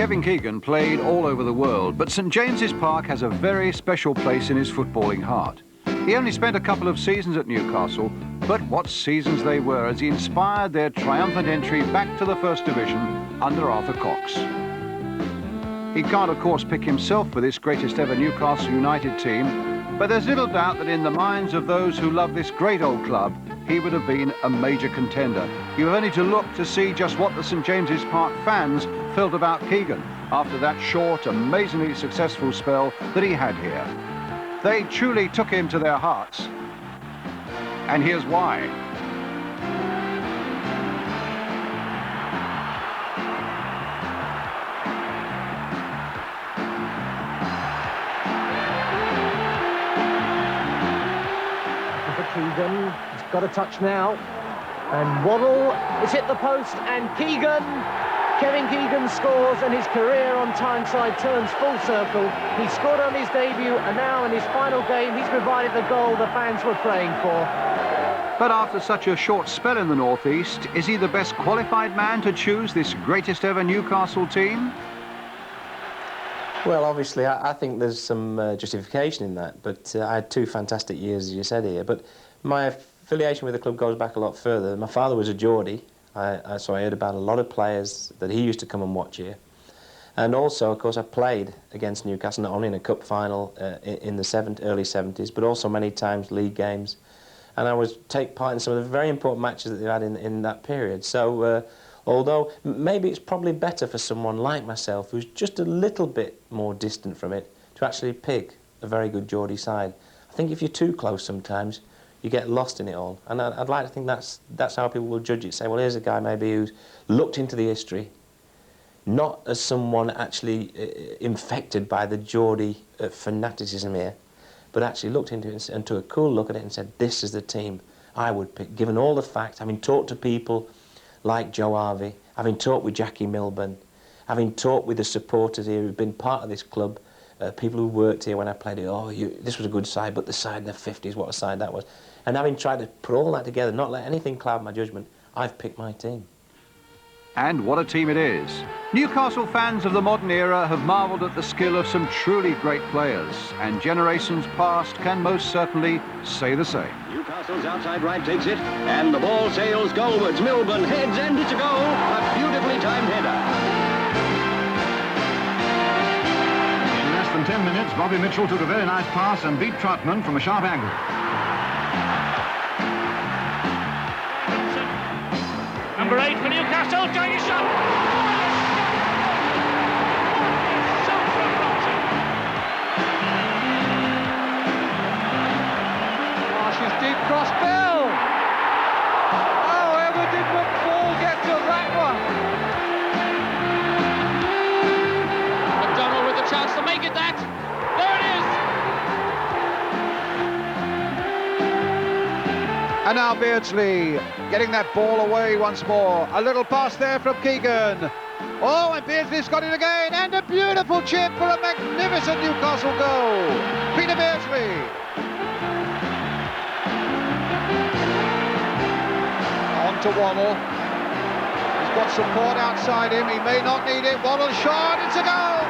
Kevin Keegan played all over the world, but St James's Park has a very special place in his footballing heart. He only spent a couple of seasons at Newcastle, but what seasons they were as he inspired their triumphant entry back to the First Division under Arthur Cox. He can't, of course, pick himself for this greatest ever Newcastle United team, but there's little doubt that in the minds of those who love this great old club, he would have been a major contender. You have only to look to see just what the St James's Park fans felt about Keegan after that short, amazingly successful spell that he had here. They truly took him to their hearts. And here's why. Keegan, he's got a touch now, and Waddle is hit the post, and Kevin Keegan scores, and his career on Tyneside turns full circle. He scored on his debut, and now in his final game, he's provided the goal the fans were praying for. But after such a short spell in the North East, is he the best qualified man to choose this greatest ever Newcastle team? Well, obviously, I think there's some justification in that, but I had two fantastic years, as you said here. But my affiliation with the club goes back a lot further. My father was a Geordie, so I heard about a lot of players that he used to come and watch here. And also, of course, I played against Newcastle, not only in a cup final in the early 70s, but also many times league games. And I would take part in some of the very important matches that they had in that period. So, although maybe it's probably better for someone like myself, who's just a little bit more distant from it, to actually pick a very good Geordie side. I think if you're too close sometimes, you get lost in it all. And I'd like to think that's how people will judge it. Say, well, here's a guy maybe who's looked into the history, not as someone actually infected by the Geordie fanaticism here, but actually looked into it and took a cool look at it and said, this is the team I would pick, given all the facts, having talked to people like Joe Harvey, having talked with Jackie Milburn, having talked with the supporters here who've been part of this club, people who worked here when I played it. Oh, this was a good side, but the side in the 50s, what a side that was. And having tried to put all that together, not let anything cloud my judgment, I've picked my team. And what a team it is. Newcastle fans of the modern era have marvelled at the skill of some truly great players, and generations past can most certainly say the same. Newcastle's outside right takes it, and the ball sails goalwards. Milburn heads, and it's a goal. A beautifully timed header. In less than 10 minutes, Bobby Mitchell took a very nice pass and beat Trotman from a sharp angle. Number 8 for Newcastle, going his shot. Marsh's deep cross, Bell. However did McFall get to that one? McDonald with the chance to make it that. There it is. And now Beardsley getting that ball away once more. A little pass there from Keegan. Oh, and Beardsley's got it again. And a beautiful chip for a magnificent Newcastle goal. Peter Beardsley. On to Waddle. He's got support outside him. He may not need it. Waddle shot. It's a goal.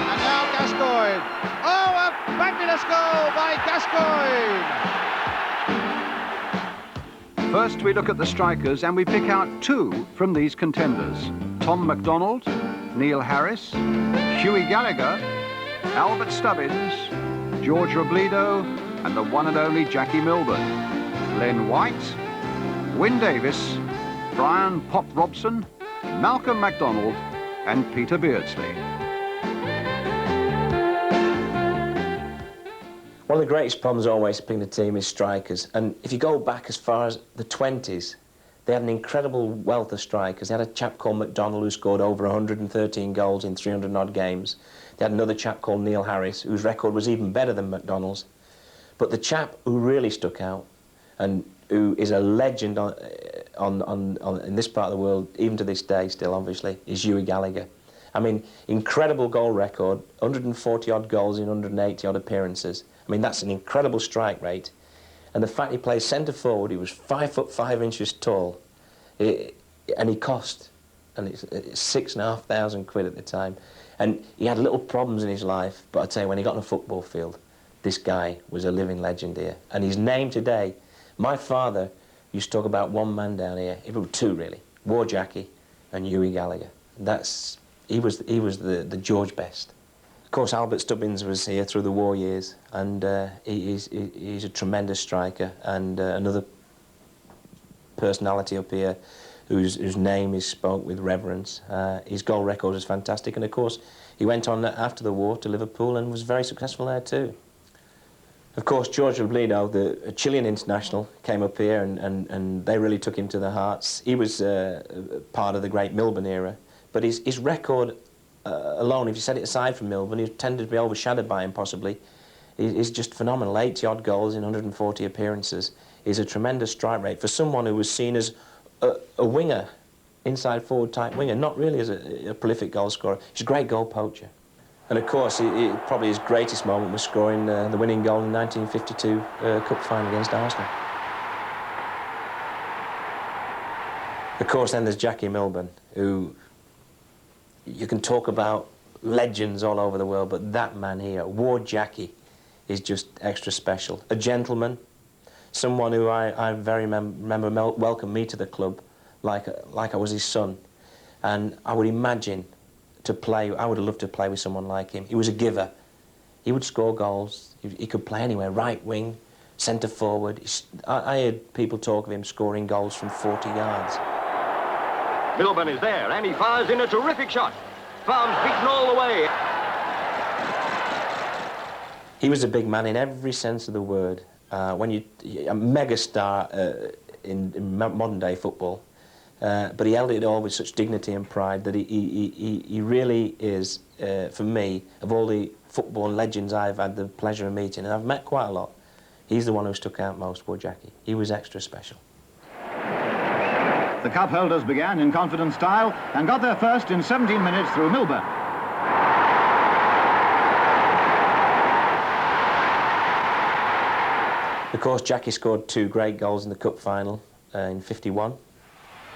And now Gascoigne. Oh, a fabulous goal by Gascoigne. First, we look at the strikers and we pick out two from these contenders. Tom MacDonald, Neil Harris, Hughie Gallagher, Albert Stubbins, George Robledo, and the one and only Jackie Milburn. Len White, Wyn Davis, Brian Pop Robson, Malcolm MacDonald, and Peter Beardsley. One of the greatest problems always picking a team is strikers. And if you go back as far as the 20s, they had an incredible wealth of strikers. They had a chap called MacDonald who scored over 113 goals in 300 odd games. They had another chap called Neil Harris, whose record was even better than MacDonald's. But the chap who really stuck out, and who is a legend in this part of the world, even to this day still, obviously, is Hughie Gallagher. I mean, incredible goal record, 140 odd goals in 180 odd appearances. I mean, that's an incredible strike rate. And the fact he plays centre forward, he was 5'5" tall, and he cost and it's £6,500 at the time. And he had little problems in his life, but I tell you, when he got on a football field, this guy was a living legend here. And his name today, my father used to talk about one man down here, it was two really, War Jackie and Hughie Gallagher. He was the George Best. Of course, Albert Stubbins was here through the war years, and he's a tremendous striker, and another personality up here whose name is spoke with reverence. His goal record is fantastic, and of course he went on after the war to Liverpool and was very successful there too. Of course, George Robledo, the Chilean international, came up here and they really took him to their hearts. He was part of the great Milburn era, but his record alone, if you set it aside from Milburn, he tended to be overshadowed by him possibly. He's just phenomenal, 80-odd goals in 140 appearances. He's a tremendous strike rate for someone who was seen as a winger, inside forward type winger, not really as a prolific goal scorer. He's a great goal poacher. And of course, probably his greatest moment was scoring the winning goal in the 1952 Cup final against Arsenal. Of course, then there's Jackie Milburn, who you can talk about legends all over the world, but that man here, War Jackie, is just extra special. A gentleman, someone who I very remember welcomed me to the club like I was his son. And I would imagine I would have loved to play with someone like him. He was a giver. He would score goals. He could play anywhere, right wing, centre forward. I heard people talk of him scoring goals from 40 yards. Milburn is there, and he fires in a terrific shot. Farms beaten all the way. He was a big man in every sense of the word. A megastar in modern-day football. But he held it all with such dignity and pride that he really is, for me, of all the football legends I've had the pleasure of meeting, and I've met quite a lot, he's the one who stuck out most, War Jackie. He was extra special. The cup holders began in confident style and got their first in 17 minutes through Milburn. Of course, Jackie scored 2 great goals in the cup final in '51.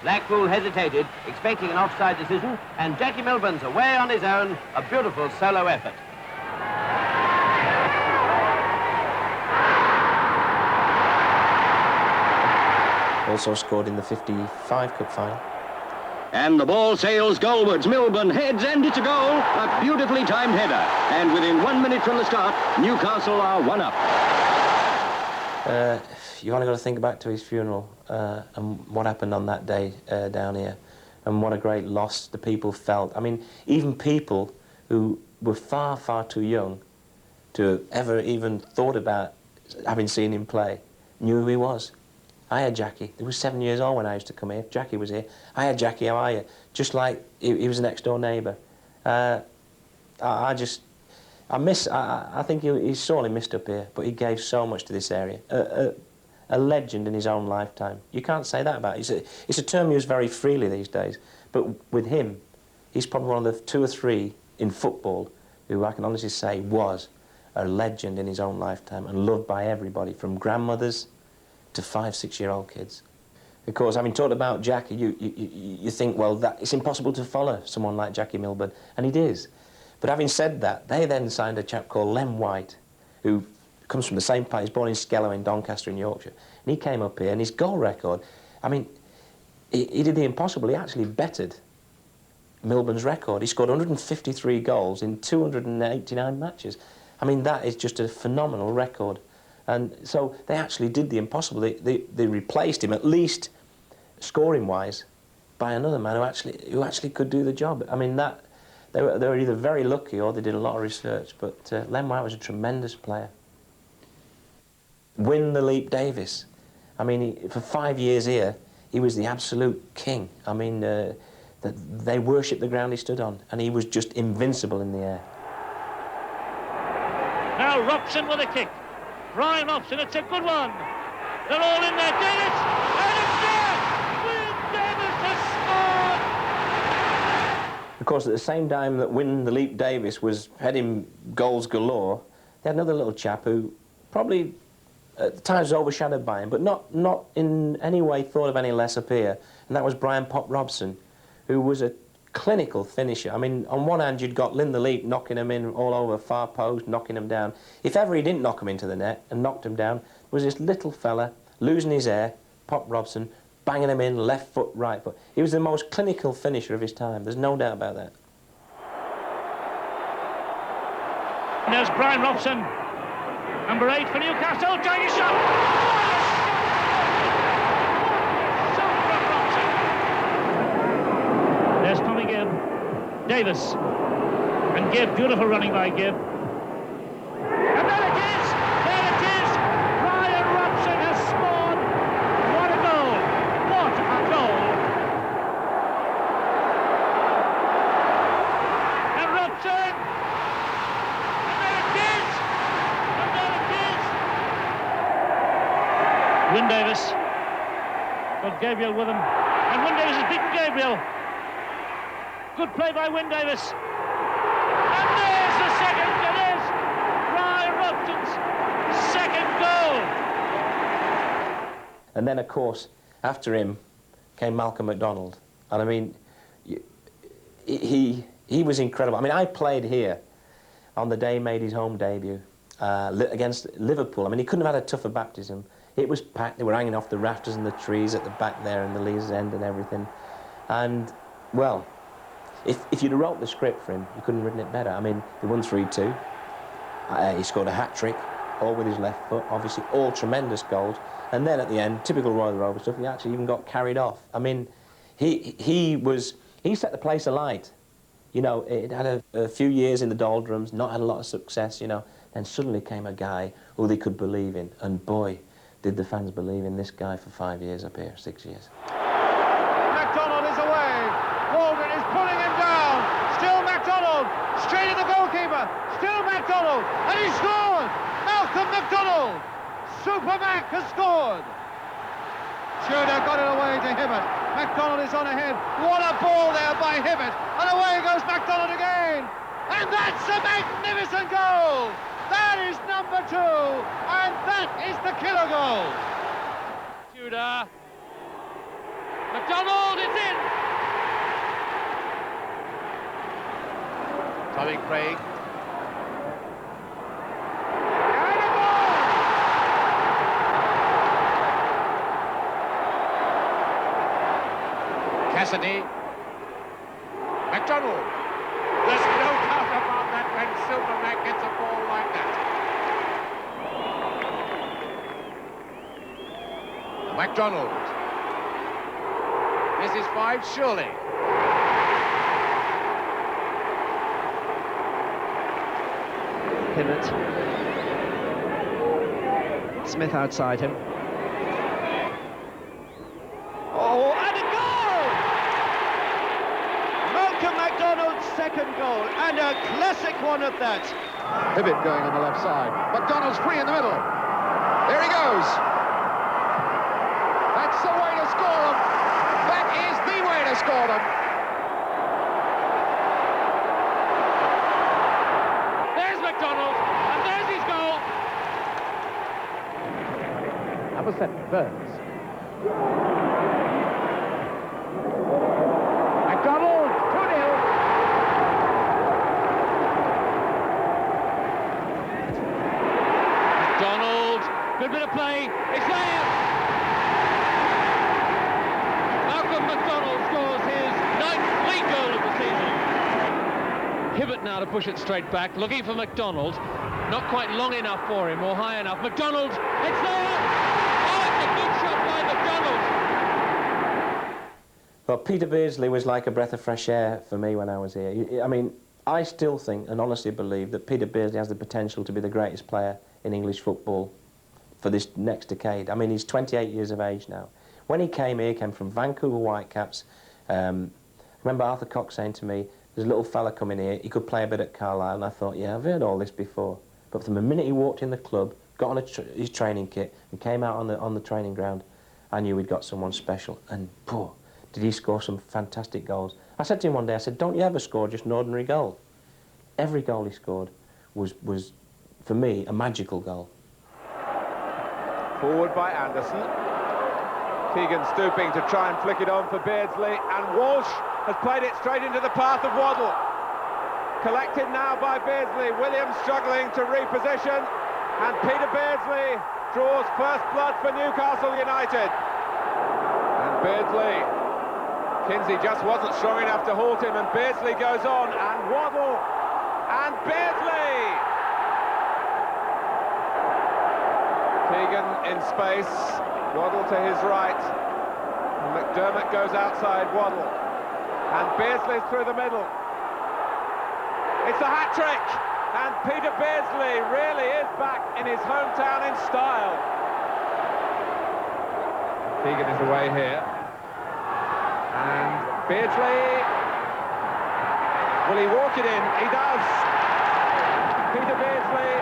Blackpool hesitated, expecting an offside decision, and Jackie Milburn's away on his own, a beautiful solo effort. Also scored in the '55 cup final. And the ball sails goalwards. Milburn heads, and it's a goal. A beautifully timed header. And within 1 minute from the start, Newcastle are 1 up. You've only got to think back to his funeral and what happened on that day down here, and what a great loss the people felt. I mean, even people who were far, far too young to ever even thought about having seen him play knew who he was. I had Jackie. He was 7 years old when I used to come here. Jackie was here. I had Jackie, how are you? Just like he was a next-door neighbour. I think he's sorely missed up here, but he gave so much to this area. A legend in his own lifetime. You can't say that about him. It's a term used very freely these days, but with him, he's probably one of the 2 or 3 in football who I can honestly say was a legend in his own lifetime and loved by everybody, from grandmothers to 5-, 6-year-old kids. Of course, having talked about Jackie, you think, well, it's impossible to follow someone like Jackie Milburn, and it is. But having said that, they then signed a chap called Lem White, who comes from the same place, born in Skellow in Doncaster in Yorkshire. And he came up here, and his goal record, I mean, he did the impossible. He actually bettered Milburn's record. He scored 153 goals in 289 matches. I mean, that is just a phenomenal record. And so they actually did the impossible. They replaced him, at least scoring-wise, by another man who actually could do the job. I mean, they were either very lucky or they did a lot of research, but Lem White was a tremendous player. Win the Leap Davis. I mean, for 5 years here, he was the absolute king. I mean, they worshipped the ground he stood on, and he was just invincible in the air. Now Robson with a kick. Brian Robson, it's a good one. They're all in there. Davis, and it's there! Will Davis has scored! Of course, at the same time that Win the Leap Davis was heading goals galore, they had another little chap who probably at times was overshadowed by him, but not in any way thought of any less up here, and that was Brian Pop Robson, who was a clinical finisher. I mean, on one hand, you'd got Lynn the Leap knocking him in all over far post, knocking him down. If ever he didn't knock him into the net and knocked him down, was this little fella losing his air, Pop Robson, banging him in left foot, right foot. He was the most clinical finisher of his time. There's no doubt about that. And there's Brian Robson, number 8 for Newcastle, trying his shot. Super Robson. There's Tommy Gibb, Davis, and Gibb, beautiful running by Gibb. And there it is! There it is! Brian Robson has scored. What a goal! What a goal! And Robson! And there it is! And there it is! Wyn Davis got Gabriel with him, and Wyn Davis has beaten Gabriel. Good play by Wyn Davis. And there's the second. It is Brian Robson's second goal. And then, of course, after him came Malcolm MacDonald. And I mean, he was incredible. I mean, I played here on the day he made his home debut against Liverpool. I mean, he couldn't have had a tougher baptism. It was packed. They were hanging off the rafters and the trees at the back there in the Leeds End and everything. And, well, if you'd have wrote the script for him, you couldn't have written it better. I mean, he won 3-2. He scored a hat-trick, all with his left foot, obviously, all tremendous goals. And then at the end, typical Royal Rover stuff, he actually even got carried off. I mean, he set the place alight. You know, it had a few years in the doldrums, not had a lot of success, you know. Then suddenly came a guy who they could believe in. And boy, did the fans believe in this guy for 5 years up here, 6 years. MacDonald is away. Waldron is pulling him down. Still MacDonald. Straight at the goalkeeper. Still MacDonald. And he scored. Malcolm MacDonald. Super Mac has scored. Tudor got it away to Hibbert. MacDonald is on ahead. What a ball there by Hibbert. And away goes MacDonald again. And that's a magnificent goal. That is number 2. And that is the killer goal. Tudor. MacDonald is in. Tommy Craig. And a goal. Cassidy. MacDonald. There's no doubt about that when Super Mac gets a ball like that. MacDonald. This is 5, surely. Hibbert. Smith outside him. Oh, and a goal! Malcolm MacDonald's second goal, and a classic one at that. Hibbert going on the left side. MacDonald's free in the middle. There he goes. That's the way to score them. That is the way to score them. There's MacDonald, and there's his goal. Number 7, Burns. MacDonald, 2-0. MacDonald, good bit of play. It's there. Malcolm MacDonald scores his 9th league goal of the season. Hibbert now to push it straight back, looking for MacDonald. Not quite long enough for him, or high enough. MacDonald, it's there! Oh, it's a good shot by MacDonald! Well, Peter Beardsley was like a breath of fresh air for me when I was here. I mean, I still think and honestly believe that Peter Beardsley has the potential to be the greatest player in English football for this next decade. I mean, he's 28 years of age now. When he came here, he came from Vancouver Whitecaps. I remember Arthur Cox saying to me, there's a little fella coming here, he could play a bit at Carlisle, and I thought, yeah, I've heard all this before. But from the minute he walked in the club, got on his training kit, and came out on the training ground, I knew we'd got someone special. And, poor, did he score some fantastic goals. I said to him one day, I said, don't you ever score just an ordinary goal? Every goal he scored was for me, a magical goal. Forward by Anderson. Keegan stooping to try and flick it on for Beardsley, and Walsh has played it straight into the path of Waddle. Collected now by Beardsley. Williams struggling to reposition, and Peter Beardsley draws first blood for Newcastle United. And Beardsley, Kinsey just wasn't strong enough to halt him, and Beardsley goes on, and Waddle, and Beardsley! Keegan in space, Waddle to his right, and McDermott goes outside Waddle, and Beardsley's through the middle. It's a hat-trick, and Peter Beardsley really is back in his hometown in style. Keegan is away here, and Beardsley, will he walk it in? He does. Peter Beardsley.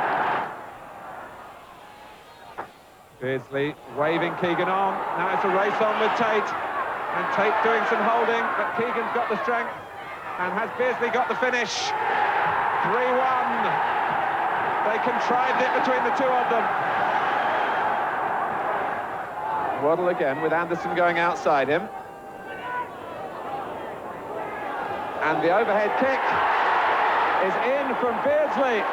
Beardsley waving Keegan on. Now it's a race on with Tate, and Tate doing some holding, but Keegan's got the strength, and has Beardsley got the finish? 3-1. They contrived it between the two of them. Waddle again with Anderson going outside him. And the overhead kick is in from Beardsley,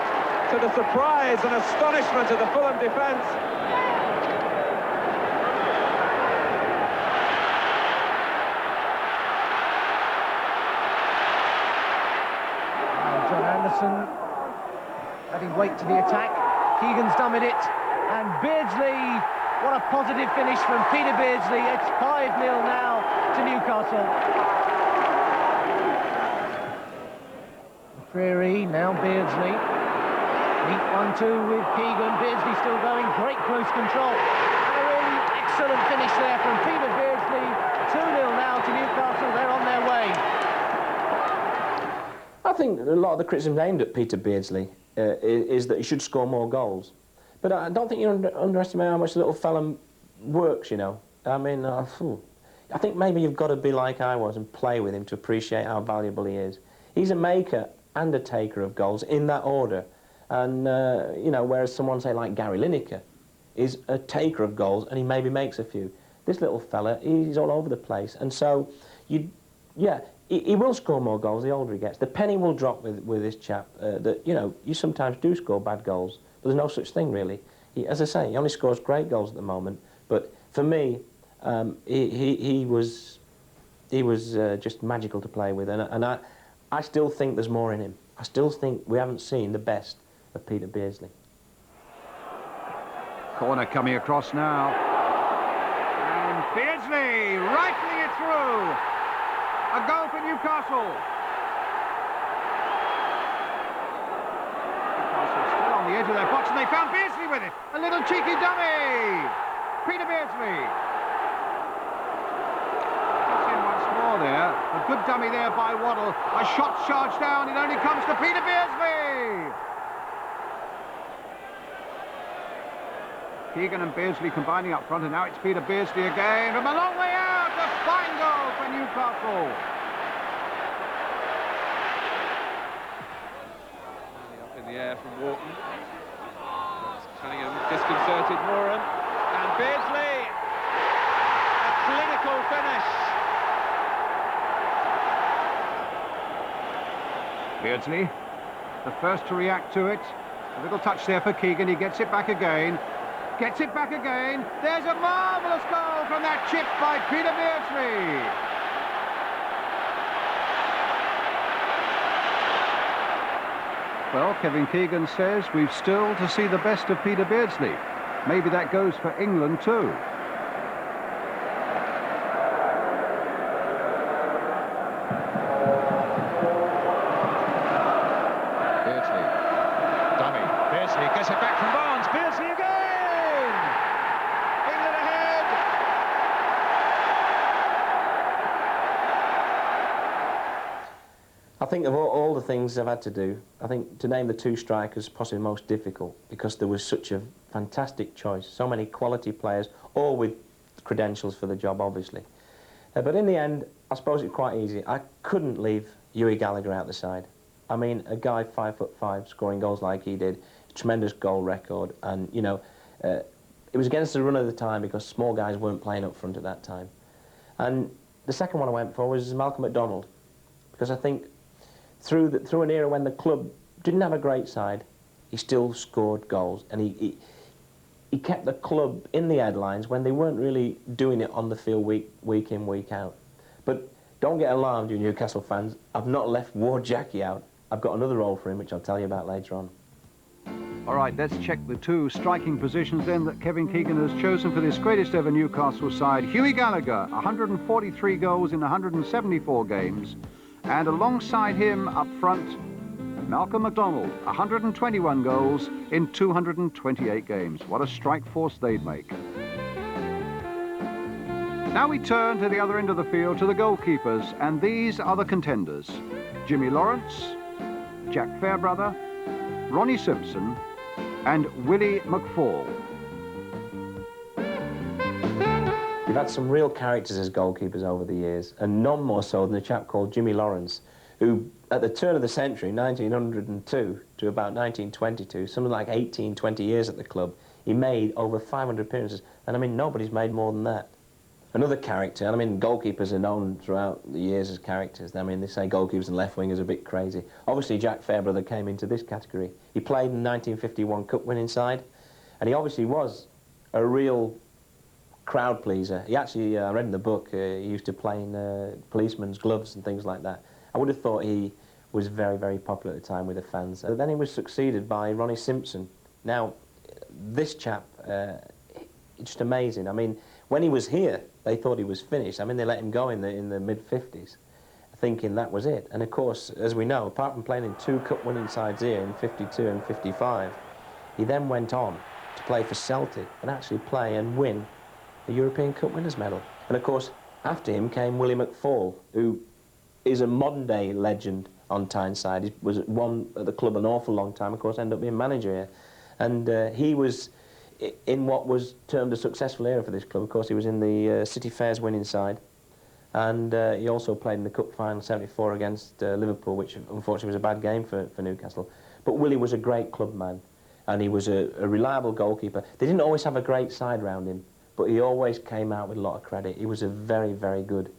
to the surprise and astonishment of the Fulham defence. Let him wait to the attack. Keegan's dummied it, and Beardsley, what a positive finish from Peter Beardsley. It's 5-0 now to Newcastle. Prairie, now Beardsley. Neat 1-2 with Keegan. Beardsley still going, great close control. And a really excellent finish there from Peter Beardsley. 2-0 now to Newcastle, they're on their way. I think a lot of the criticism aimed at Peter Beardsley is that he should score more goals. But I don't think you underestimate how much the little fella works, you know. I mean, I think maybe you've got to be like I was and play with him to appreciate how valuable he is. He's a maker and a taker of goals in that order. And, you know, whereas someone, say, like Gary Lineker is a taker of goals and he maybe makes a few. This little fella, he's all over the place. And so, he will score more goals the older he gets. The penny will drop with this chap that, you know, you sometimes do score bad goals, but there's no such thing, really. As I say, he only scores great goals at the moment, but for me, he was just magical to play with, and I still think there's more in him. I still think we haven't seen the best of Peter Beardsley. Corner coming across now. And Beardsley rifling it through. A goal for Newcastle. Newcastle still on the edge of their box, and they found Beardsley with it. A little cheeky dummy. Peter Beardsley. Gets in once more there. A good dummy there by Waddle. A shot charged down. It only comes to Peter Beardsley. Keegan and Beardsley combining up front, and now it's Peter Beardsley again from a long way out. A fine goal for Newcastle. Up in the air from Wharton. Cunningham disconcerted Moran, and Beardsley. A clinical finish. Beardsley, the first to react to it. A little touch there for Keegan. He gets it back again. Gets it back again. There's a marvellous goal from that chip by Peter Beardsley. Well, Kevin Keegan says we've still to see the best of Peter Beardsley. Maybe that goes for England too. Beardsley. Dummy. Beardsley gets it back from Barnes. Beardsley again! England ahead! I think of all the things I've had to do, I think to name the two strikers possibly most difficult, because there was such a fantastic choice, so many quality players, all with credentials for the job, obviously. But in the end, I suppose it's quite easy. I couldn't leave Hughie Gallagher out the side. I mean, a guy 5'5", scoring goals like he did, a tremendous goal record, and, you know, it was against the run of the time because small guys weren't playing up front at that time. And the second one I went for was Malcolm McDonald. because I think through an era when the club didn't have a great side, he still scored goals, and he kept the club in the headlines when they weren't really doing it on the field week in, week out. But don't get alarmed, you Newcastle fans. I've not left Ward Jackie out. I've got another role for him, which I'll tell you about later on. All right, let's check the two striking positions then that Kevin Keegan has chosen for this greatest ever Newcastle side. Hughie Gallagher, 143 goals in 174 games. And alongside him up front, Malcolm McDonald, 121 goals in 228 games. What a strike force they'd make. Now we turn to the other end of the field, to the goalkeepers, and these are the contenders. Jimmy Lawrence, Jack Fairbrother, Ronnie Simpson, and Willie McFall. We've had some real characters as goalkeepers over the years, and none more so than a chap called Jimmy Lawrence, who, at the turn of the century, 1902 to about 1922, something like 18, 20 years at the club, he made over 500 appearances, and I mean, nobody's made more than that. Another character, and I mean, goalkeepers are known throughout the years as characters. I mean, they say goalkeepers and left wingers are a bit crazy. Obviously, Jack Fairbrother came into this category. He played in the 1951 Cup winning side, and he obviously was a real crowd pleaser. He actually, I read in the book, he used to play in policemen's gloves and things like that. I would have thought he was very, very popular at the time with the fans. Then he was succeeded by Ronnie Simpson. Now, this chap, it's just amazing. I mean, when he was here, they thought he was finished. I mean, they let him go in the mid-50s, thinking that was it. And of course, as we know, apart from playing in 2 cup-winning sides here in 52 and 55, he then went on to play for Celtic and actually play and win the European Cup Winners' Medal. And of course, after him came Willie McFall, who is a modern-day legend on Tyneside. He was one at the club an awful long time, of course, ended up being manager here. And he was in what was termed a successful era for this club. Of course, he was in the City Fairs winning side, and he also played in the Cup final 74 against Liverpool, which unfortunately was a bad game for Newcastle. But Willie was a great club man, and he was a reliable goalkeeper. They didn't always have a great side round him, but he always came out with a lot of credit. He was a very, very good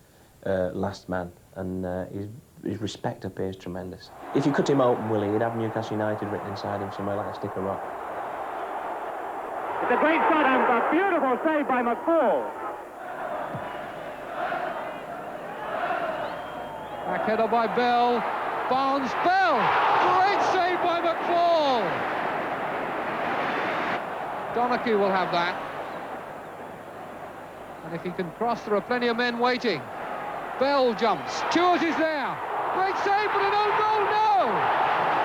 last man, and his respect up here is tremendous. If you cut him open, Willie, he'd have Newcastle United written inside him somewhere like a stick of rock. It's a great shot and a beautiful save by McFall. Back header by Bell. Barnes, Bell! Great save by McFall! Donachie will have that. And if he can cross, there are plenty of men waiting. Bell jumps. Stewart is there. Great save, but an own goal, no!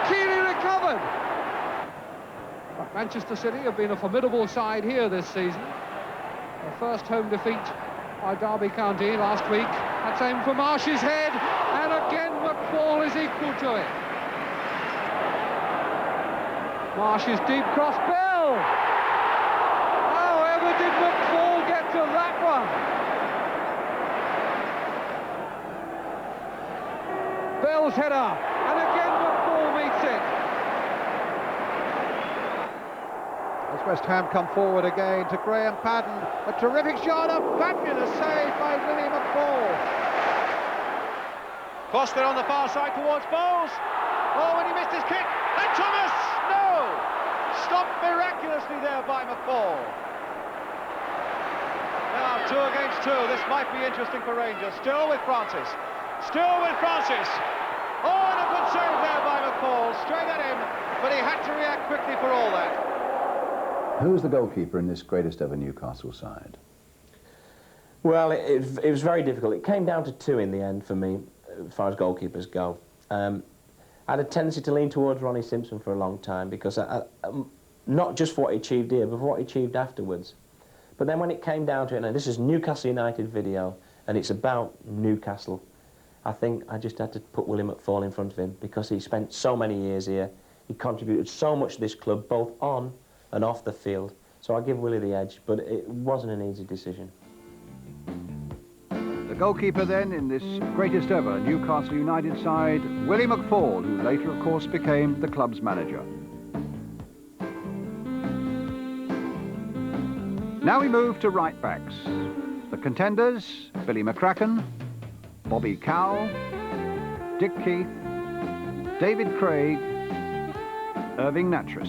Keely recovered. But Manchester City have been a formidable side here this season. Their first home defeat by Derby County last week. That's aimed for Marsh's head, and again McFall is equal to it. Marsh's deep cross, Bell! However did McFall get to that one? Bell's header, and again McFall meets it. As West Ham come forward again to Graham Padden. A terrific shot, a fabulous save by Willie McFall. Costa on the far side towards Bowles. Oh, and he missed his kick. And Thomas! No! Stopped miraculously there by McFall. Now, 2 against 2. This might be interesting for Rangers. Still with Francis. Still with Francis. Oh, and a good save there by McFall. Straight at him. But he had to react quickly for all that. Who's the goalkeeper in this greatest ever Newcastle side? Well, it was very difficult. It came down to 2 in the end for me, as far as goalkeepers go. I had a tendency to lean towards Ronnie Simpson for a long time because not just for what he achieved here, but for what he achieved afterwards. But then when it came down to it, and this is Newcastle United video, and it's about Newcastle, I think I just had to put Willie McFall in front of him because he spent so many years here. He contributed so much to this club, both on and off the field. So I give Willie the edge, but it wasn't an easy decision. The goalkeeper then in this greatest ever Newcastle United side, Willie McFall, who later of course became the club's manager. Now we move to right backs. The contenders, Billy McCracken, Bobby Cowell, Dick Keith, David Craig, Irving Nattrass.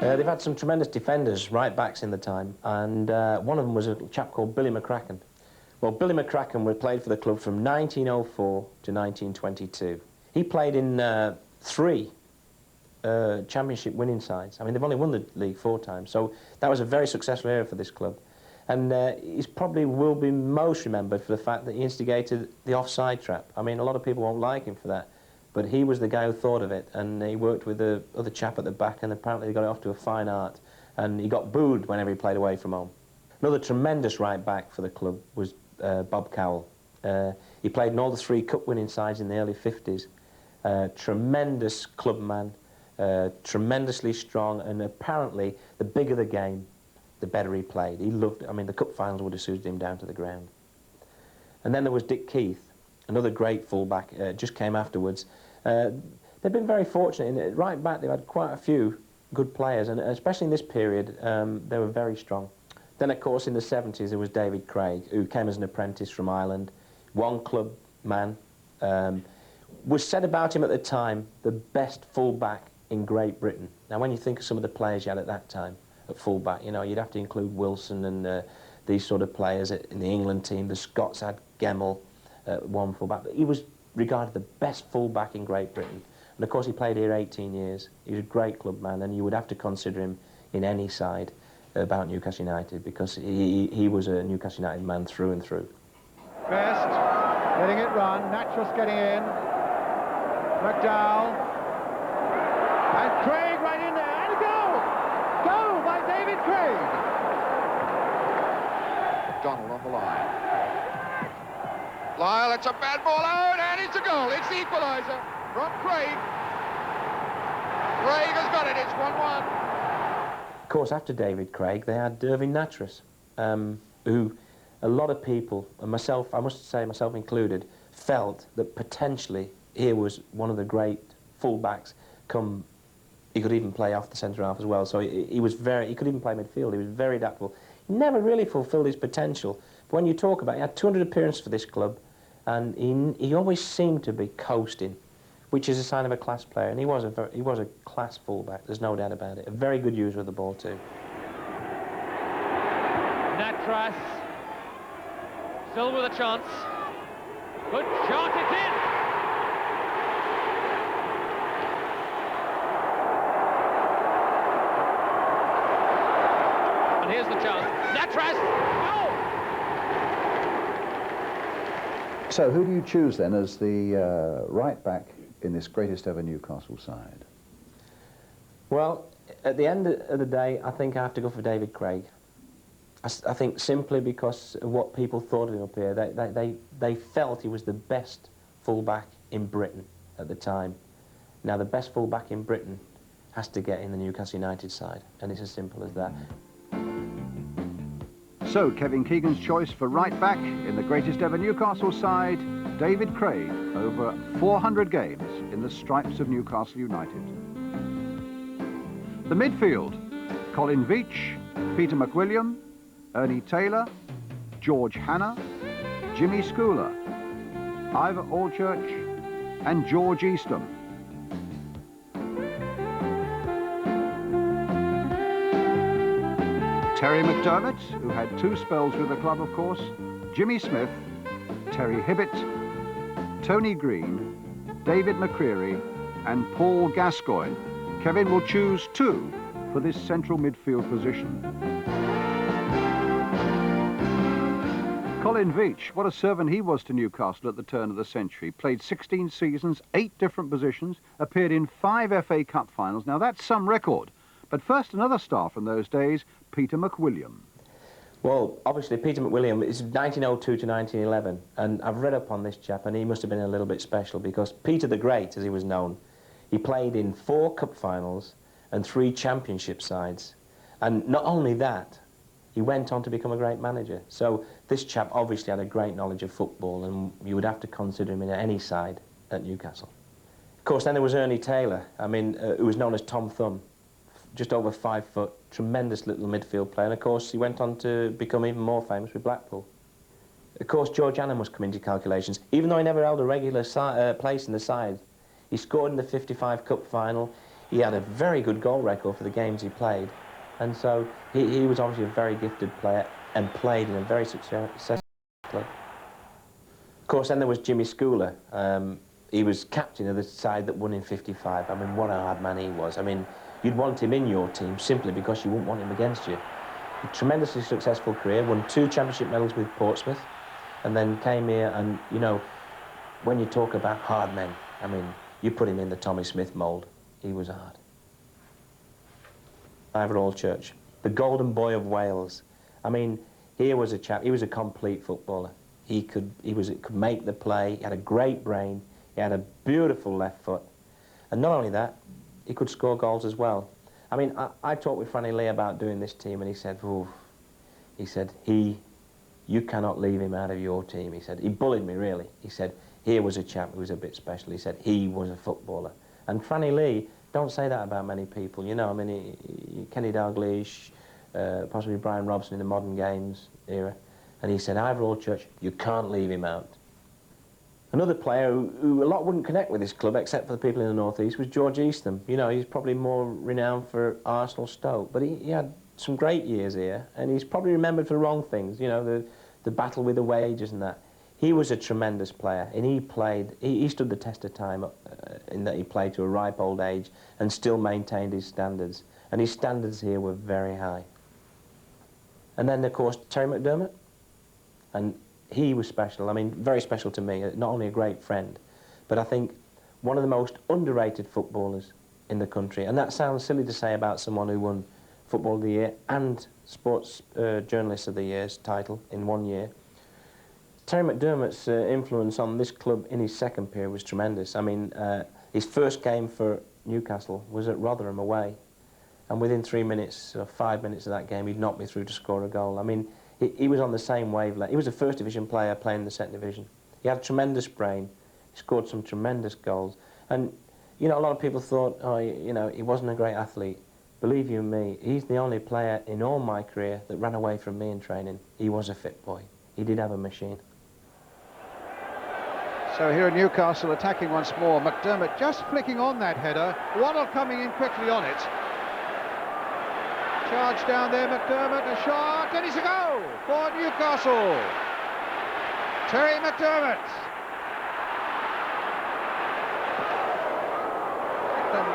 They've had some tremendous defenders, right backs in the time, and one of them was a chap called Billy McCracken. Well, Billy McCracken played for the club from 1904 to 1922. He played in 3 championship winning sides. I mean, they've only won the league 4 times, so that was a very successful era for this club. And he's probably will be most remembered for the fact that he instigated the offside trap. I mean, a lot of people won't like him for that, but he was the guy who thought of it, and he worked with the other chap at the back, and apparently they got it off to a fine art, and he got booed whenever he played away from home. Another tremendous right back for the club was Bob Cowell. He played in all the 3 cup-winning sides in the early 50s. Tremendous club man, tremendously strong, and apparently the bigger the game, the better he played. He loved it. I mean, the cup finals would have suited him down to the ground. And then there was Dick Keith, another great fullback, just came afterwards. They've been very fortunate in it. Right back, they've had quite a few good players, and especially in this period, they were very strong. Then, of course, in the 70s, there was David Craig, who came as an apprentice from Ireland, one club man. Was said about him at the time, the best fullback in Great Britain. Now, when you think of some of the players you had at that time at fullback, you know, you'd have to include Wilson and these sort of players in the England team. The Scots had Gemmell, one fullback. But he was regarded the best fullback in Great Britain. And, of course, he played here 18 years. He was a great club man, and you would have to consider him in any side about Newcastle United, because he was a Newcastle United man through and through. Best getting it run, Nattrass getting in, McDowell, and Craig right in there, and a goal! Goal by David Craig! McDonald on the line. Lyle, it's a bad ball out, and it's a goal. It's the equaliser from Craig. Craig has got it, it's 1-1. Of course, after David Craig, they had Irving Nattrass, who a lot of people, and myself, I must say myself included, felt that potentially here was one of the great full-backs. He could even play off the centre-half as well, so he could even play midfield. He was very adaptable. He never really fulfilled his potential. But when you talk about it, he had 200 appearances for this club, and he always seemed to be coasting, which is a sign of a class player, and he was a class fullback, there's no doubt about it. A very good user of the ball too. Nattrass, still with a chance. Good shot, it's in! And here's the chance. Nattrass, oh! So who do you choose then as the right back in this greatest ever Newcastle side? Well, at the end of the day, I think I have to go for David Craig. I think simply because of what people thought of him up here. They felt he was the best fullback in Britain at the time. Now, the best fullback in Britain has to get in the Newcastle United side, and it's as simple as that. So, Kevin Keegan's choice for right back in the greatest ever Newcastle side, David Craig, over 400 games in the stripes of Newcastle United. The midfield, Colin Veitch, Peter McWilliam, Ernie Taylor, George Hanna, Jimmy Schooler, Ivor Allchurch, and George Eastham. Terry McDermott, who had 2 spells with the club, of course, Jimmy Smith, Terry Hibbett, Tony Green, David McCreary, and Paul Gascoigne. Kevin will choose 2 for this central midfield position. Colin Veitch, what a servant he was to Newcastle at the turn of the century. Played 16 seasons, 8 different positions, appeared in 5 FA Cup finals. Now that's some record. But first, another star from those days, Peter McWilliam. Well, obviously, Peter McWilliam is 1902 to 1911, and I've read up on this chap, and he must have been a little bit special, because Peter the Great, as he was known, he played in 4 cup finals and 3 championship sides. And not only that, he went on to become a great manager. So this chap obviously had a great knowledge of football, and you would have to consider him in any side at Newcastle. Of course, then there was Ernie Taylor, who was known as Tom Thumb. Just over 5 foot, tremendous little midfield player, and of course he went on to become even more famous with Blackpool. Of course, course, George Anna must come into calculations. Even though he never held a regular place in the side, he scored in the 55 Cup final. He had a very good goal record for the games he played. And so he was obviously a very gifted player and played in a very successful club. Of course, then there was Jimmy Schooler. He was captain of the side that won in 55. I mean, what a hard man he was. I mean, you'd want him in your team simply because you wouldn't want him against you. A tremendously successful career, won 2 championship medals with Portsmouth, and then came here and, you know, when you talk about hard men, I mean, you put him in the Tommy Smith mould. He was hard. Ivor Allchurch, the golden boy of Wales. I mean, here was a chap, he was a complete footballer. He could make the play, he had a great brain, he had a beautiful left foot. And not only that, he could score goals as well. I mean, I talked with Franny Lee about doing this team, and he said, ooh, he said, you cannot leave him out of your team. He said, he bullied me, really. He said, here was a chap who was a bit special. He said, he was a footballer. And Franny Lee, don't say that about many people, you know. I mean, Kenny Dalglish, possibly Brian Robson in the modern games era. And he said, Ivor Allchurch, you can't leave him out. Another player who a lot wouldn't connect with this club, except for the people in the North East, was George Eastham. You know, he's probably more renowned for Arsenal, Stoke, but he had some great years here, and he's probably remembered for the wrong things, you know, the battle with the wages and that. He was a tremendous player, and he stood the test of time in that he played to a ripe old age and still maintained his standards. And his standards here were very high. And then, of course, Terry McDermott. And he was special, I mean, very special to me, not only a great friend, but I think one of the most underrated footballers in the country. And that sounds silly to say about someone who won Football of the Year and Sports Journalist of the Year's title in one year. Terry McDermott's influence on this club in his second period was tremendous. I mean, his first game for Newcastle was at Rotherham away, and within 3 minutes or 5 minutes of that game, he'd knocked me through to score a goal. I mean, he was on the same wavelength. He was a first division player playing in the second division. He had a tremendous brain. He scored some tremendous goals. And, you know, a lot of people thought, oh, you know, he wasn't a great athlete. Believe you me, he's the only player in all my career that ran away from me in training. He was a fit boy. He did have a machine. So here in Newcastle attacking once more. McDermott just flicking on that header. Waddle coming in quickly on it. Charge down there, McDermott, a shot, and it's a goal for Newcastle. Terry McDermott.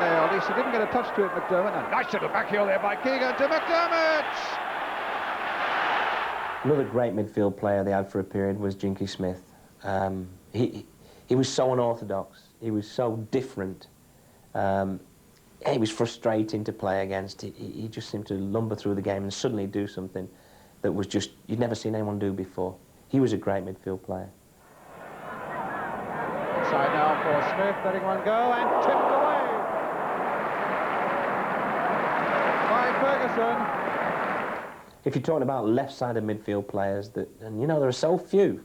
At least he didn't get a touch to it, McDermott. A nice little back heel there by Keegan to McDermott. Another great midfield player they had for a period was Jinky Smith. He was so unorthodox. He was so different. He was frustrating to play against. He just seemed to lumber through the game and suddenly do something that was just, you'd never seen anyone do before. He was a great midfield player. Inside now for Smith, letting one go and tipped away by Ferguson. If you're talking about left-sided midfield players, and you know, there are so few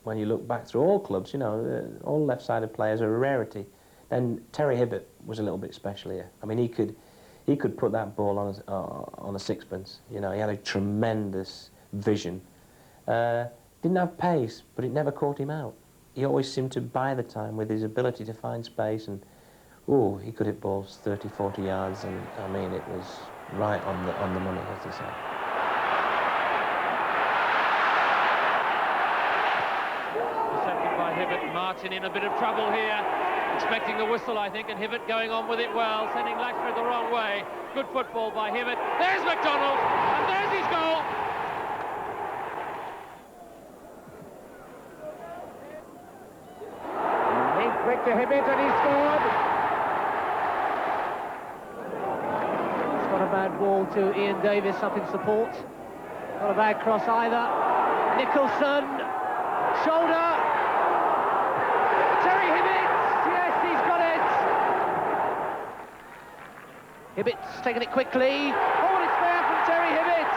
when you look back through all clubs, you know, all left-sided players are a rarity. And Terry Hibbert was a little bit special here. I mean, he could put that ball on a sixpence. You know, he had a tremendous vision. Didn't have pace, but it never caught him out. He always seemed to buy the time with his ability to find space, and he could hit balls 30, 40 yards, and I mean, it was right on the money, as they say. Intercepted by Hibbert. Martin in a bit of trouble here. Expecting the whistle, I think, and Hibbert going on with it well, sending Latchford the wrong way. Good football by Hibbert. There's McDonald, and there's his goal. Quick to Hibbert, and he scored. He's got a bad ball to Ian Davis up in support. Not a bad cross either. Nicholson, shoulder. Terry Hibbert, yes, he's got it. Hibbert's taken it quickly. Oh, and it's there from Terry Hibbert.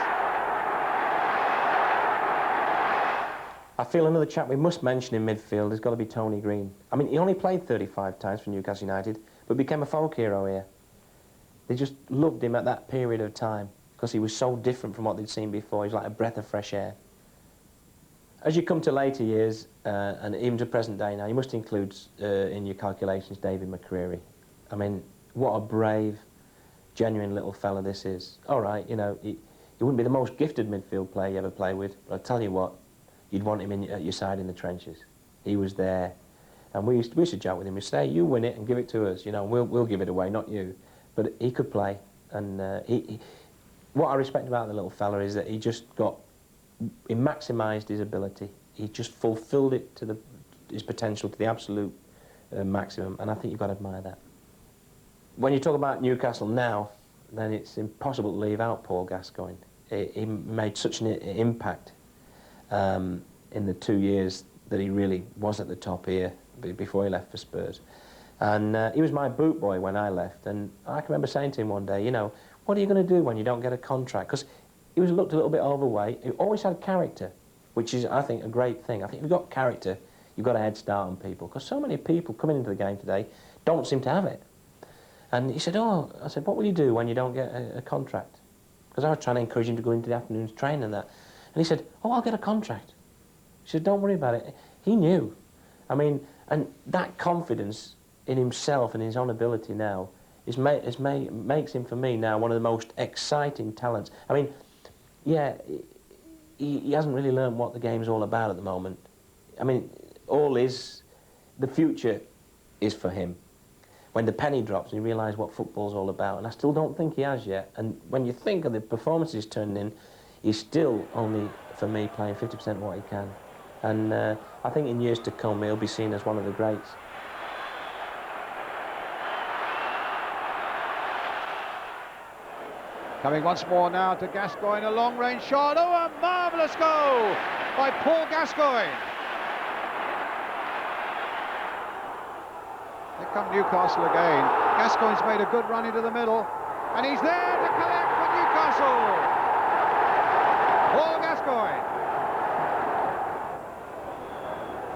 I feel another chap we must mention in midfield has got to be Tony Green. I mean, he only played 35 times for Newcastle United, but became a folk hero here. They just loved him at that period of time because he was so different from what they'd seen before. He was like a breath of fresh air. As you come to later years, and even to present day now, you must include in your calculations David McCreary. I mean, what a brave, genuine little fella this is. All right, you know, he wouldn't be the most gifted midfield player you ever play with, but I tell you what, you'd want him at your side in the trenches. He was there, and we used to joke with him. We'd say, "You win it and give it to us, you know, we'll give it away, not you." But he could play, and what I respect about the little fella is that he maximised his ability. He just fulfilled it to his potential to the absolute maximum, and I think you've got to admire that. When you talk about Newcastle now, then it's impossible to leave out Paul Gascoigne. He made such an impact in the 2 years that he really was at the top here before he left for Spurs. And he was my boot boy when I left, and I can remember saying to him one day, you know, what are you going to do when you don't get a contract? Because he looked a little bit overweight. He always had character, which is, I think, a great thing. I think if you've got character, you've got a head start on people, because so many people coming into the game today don't seem to have it. And he said, oh, I said, what will you do when you don't get a contract? Because I was trying to encourage him to go into the afternoon's train and that. And he said, oh, I'll get a contract. He said, don't worry about it. He knew. I mean, and that confidence in himself and his own ability now makes him, for me now, one of the most exciting talents. I mean, yeah, he hasn't really learned what the game's all about at the moment. I mean, the future is for him. When the penny drops and you realise what football's all about, and I still don't think he has yet. And when you think of the performances he's turned in, he's still only, for me, playing 50% of what he can. And I think in years to come, he'll be seen as one of the greats. Coming once more now to Gascoigne, a long-range shot. Oh, a marvellous goal by Paul Gascoigne. Here come Newcastle again. Gascoigne's made a good run into the middle, and he's there to collect for Newcastle. Paul Gascoigne.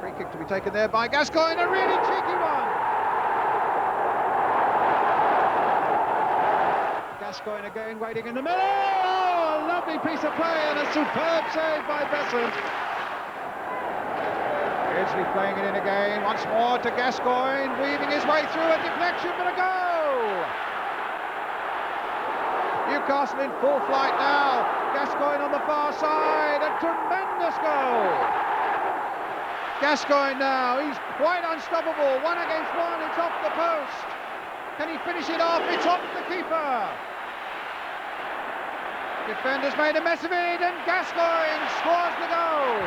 Free kick to be taken there by Gascoigne, a really cheeky one. Gascoigne again waiting in the middle. Oh, a lovely piece of play and a superb save by Besant. Beardsley playing it in again, once more to Gascoigne, weaving his way through, a deflection, but a goal! Newcastle in full flight now, Gascoigne on the far side, a tremendous goal! Gascoigne now, he's quite unstoppable, 1 against 1, it's off the post. Can he finish it off? It's off the keeper. Defenders made a mess of it, and Gascoigne scores the goal.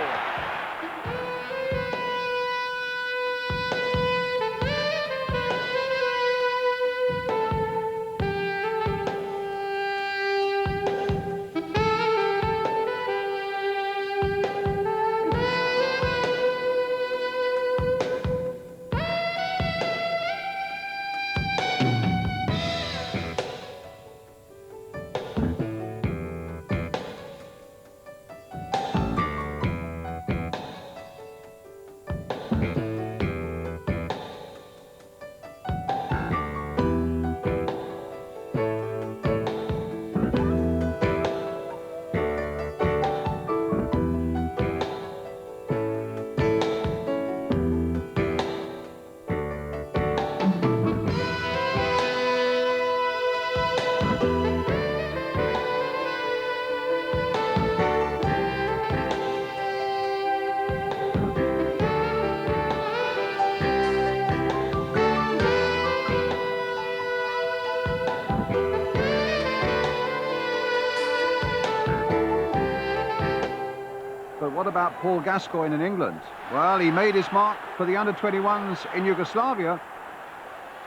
But what about Paul Gascoigne in England? Well, he made his mark for the under-21s in Yugoslavia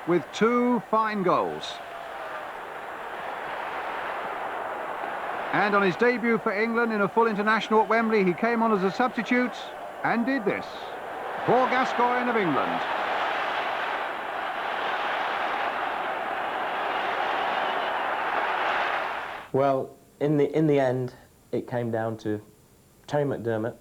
with 2 fine goals. And on his debut for England in a full international at Wembley, he came on as a substitute and did this. Paul Gascoigne of England. Well, in the end, it came down to Terry McDermott